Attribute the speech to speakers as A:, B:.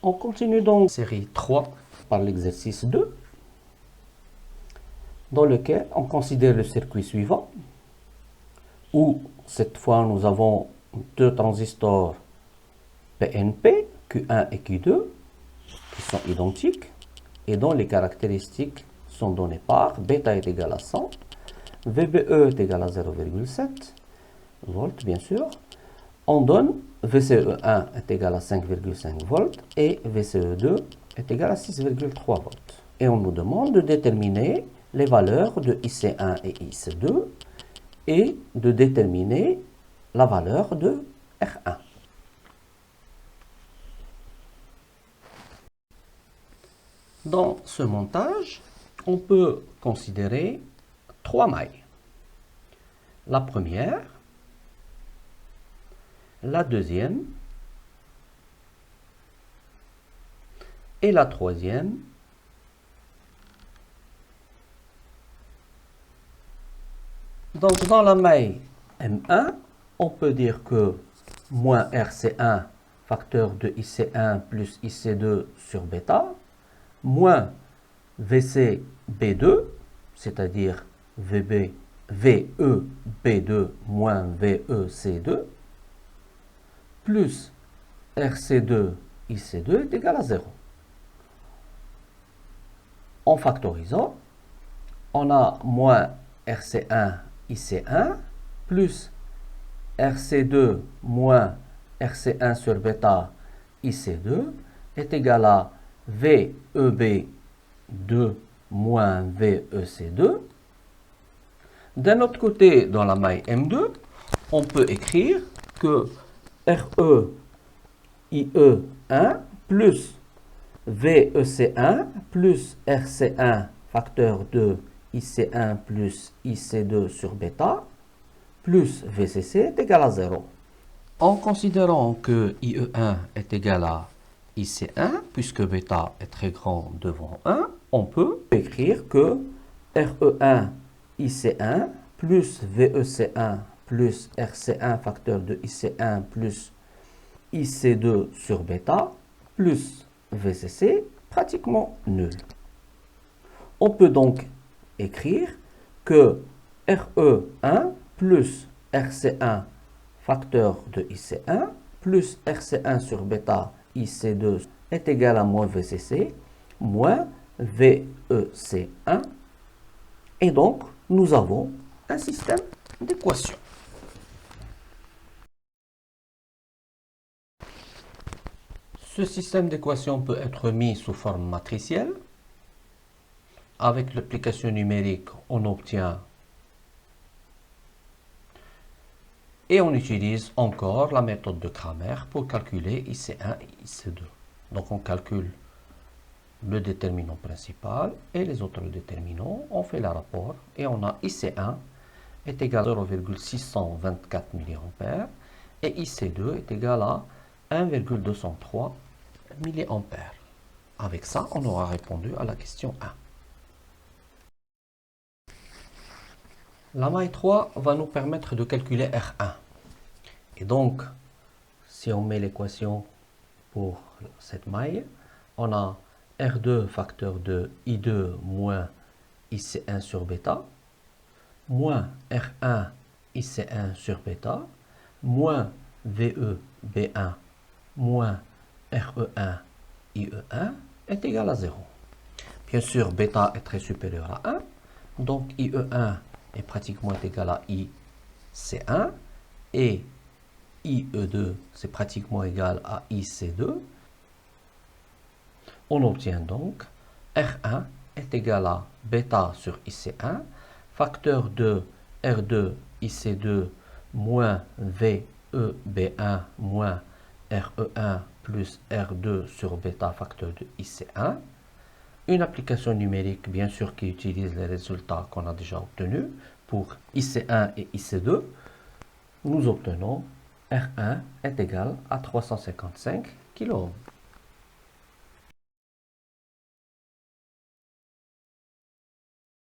A: On continue donc série 3 par l'exercice 2, dans lequel on considère le circuit suivant, où cette fois nous avons deux transistors PNP, Q1 et Q2, qui sont identiques, et dont les caractéristiques sont données par bêta est égal à 100, VBE est égal à 0,7 volts, bien sûr. On donne VCE1 est égal à 5,5 volts et VCE2 est égal à 6,3 volts. Et on nous demande de déterminer les valeurs de IC1 et IC2 et de déterminer la valeur de R1. Dans ce montage, on peut considérer trois mailles. La première, la deuxième et la troisième. Donc dans la maille M1, on peut dire que moins RC1 facteur de IC1 plus IC2 sur bêta, moins VCB2, c'est-à-dire VEB2 moins VEC2, plus RC2 IC2 est égal à 0. En factorisant, on a moins RC1 IC1 plus RC2 moins RC1 sur bêta IC2 est égal à VEB2 moins VEC2. D'un autre côté, dans la maille M2, on peut écrire que RE IE1 plus VEC1 plus RC1 facteur de IC1 plus IC2 sur bêta plus VCC est égal à 0. En considérant que IE1 est égal à IC1, puisque bêta est très grand devant 1, on peut écrire que RE1 IC1 plus VEC1 plus RC1 facteur de IC1 plus IC2 sur bêta plus VCC pratiquement nul. On peut donc écrire que RE1 plus RC1 facteur de IC1 plus RC1 sur bêta IC2 est égal à moins VCC moins VEC1. Et donc, nous avons un système d'équations. Ce système d'équations peut être mis sous forme matricielle. Avec l'application numérique, on obtient et on utilise encore la méthode de Cramer pour calculer IC1 et IC2. Donc on calcule le déterminant principal et les autres déterminants. On fait le rapport et on a IC1 est égal à 0,624 mA et IC2 est égal à 1,203 mA. Avec ça, on aura répondu à la question 1. La maille 3 va nous permettre de calculer R1. Et donc, si on met l'équation pour cette maille, on a R2 facteur de I2 moins IC1 sur bêta, moins R1 IC1 sur bêta, moins VEB1 moins RE1 IE1 est égal à 0. Bien sûr, bêta est très supérieur à 1, donc IE1 est pratiquement égal à IC1 et IE2 c'est pratiquement égal à IC2. On obtient donc R1 est égal à bêta sur IC1 facteur de R2 IC2 moins VEB1 moins RE1 plus R2 sur bêta facteur de IC1. Une application numérique, bien sûr, qui utilise les résultats qu'on a déjà obtenus pour IC1 et IC2. Nous obtenons R1 est égal à 355 kΩ.